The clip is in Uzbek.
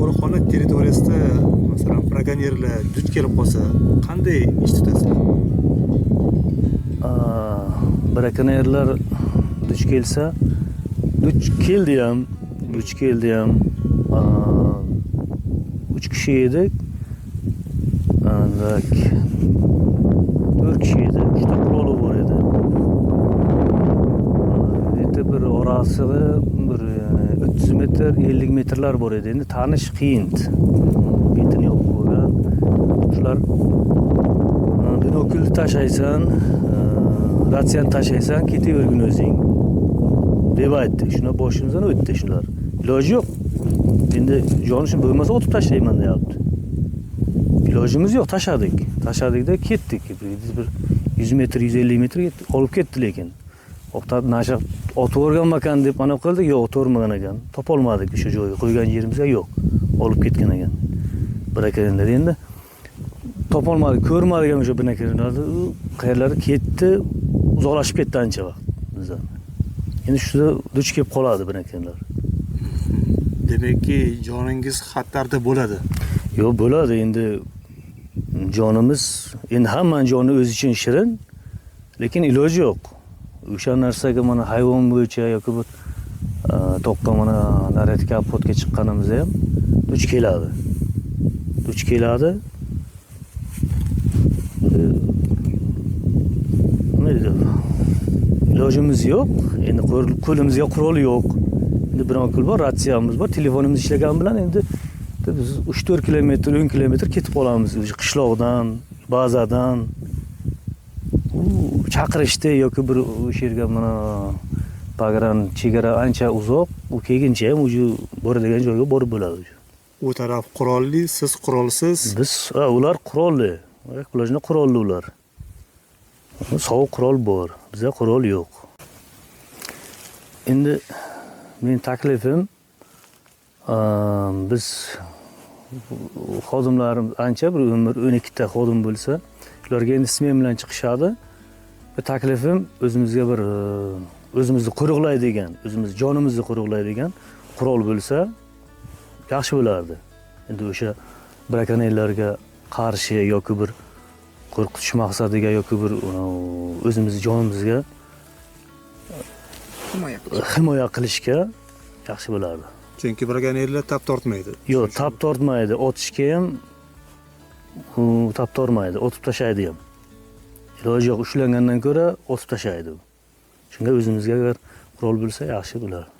qo'riqxona territoriyasida masalan brakonyerlar duch kelib qolsa qanday ish tutasizlar? Brakonyerlar duch kelsa, duch keldi ham 3 kishi edik. 4 kishi edi, 3 ta quroli bor edi. Endi bir orasiga bir 30 metr, 50 metrlar bor edi. Endi tanish qiyin. Betini yopib qo'ygan. Shular binokülni tashlaysan, ratsiyan tashlaysan, ketavergin o'zing deb aytdi. Shuna boshimizdan o'tdi shular. Iloji yo'q. Endi jonishim bo'lmasa otib tashlayman deyapti. İlojimiz yo'q, tashladikda ketdik. Bir 100 metr, 150 metr olib ketdi lekin. Nasha otib o'rgan ekan deb mana qildik, yo'q, otib o'rmagan ekan. Topolmadik o'sha joyga, qo'ygan yerimizga yo'q. Olib ketgan ekan. Brakonyerlar endi topolmadik, ko'rmadik ham o'sha brakonyerlarni. Qayerlarga ketdi, uzoqlashib ketdi ancha vaqt bizdan. Endi shunda duch kelib qoladi brakonyerlar. Demakki, joningiz xatarda bo'ladi. Yo'q, bo'ladi endi. Jonimiz endi hammaning joni o'zi uchun shirin, lekin iloji yo'q. O'sha narsaga mana hayvon bo'yicha yoki bir to'qqa mana naryotka podga chiqqanimizda ham duch keladi. Nima deydi? Ilojimiz yo'q. Endi qo'limizga qurol yo'q. Endi biron pul bor, ratsiyamiz bor, telefonimiz ishlagan bilan endi biz 3-4 kilometr, 10 kilometr ketib qolamiz. O'sha qishloqdan, bazadan. Chaqirishdi yoki bir o'sha yerga mana pagran chegara ancha uzoq, u kelguncha ham o'sha boradigan joyga borib bo'ladi. U taraf qurolli, siz qurolsiz. Biz ular qurolli. Ularning qurolli ular. Sovuq qurol bor, bizda qurol yo'q. Endi men taklifim biz xodimlarimiz ancha bir 12 ta xodim bo'lsa, ularga endi smen bilan chiqishadi. Va taklifim o'zimizga bir o'zimizni qo'riqlaydigan, o'zimiz jonimizni qo'riqlaydigan qurol bo'lsa yaxshi bo'lardi. Endi o'sha brakonyerlarga qarshi yoki bir qo'rqitish maqsadiga yoki bir o'zimiz jonimizga himoya qilishga yaxshi bo'lardi. Chunki brakonyerlar tap tortmaydi. Yo'q, tap tortmaydi. Otishga ham tap tortmaydi, otib tashlaydi ham. Iloji yo'q, ushlangandan ko'ra otib tashlaydi. Shunga o'zimizga agar qurol bo'lsa yaxshi bo'lardi.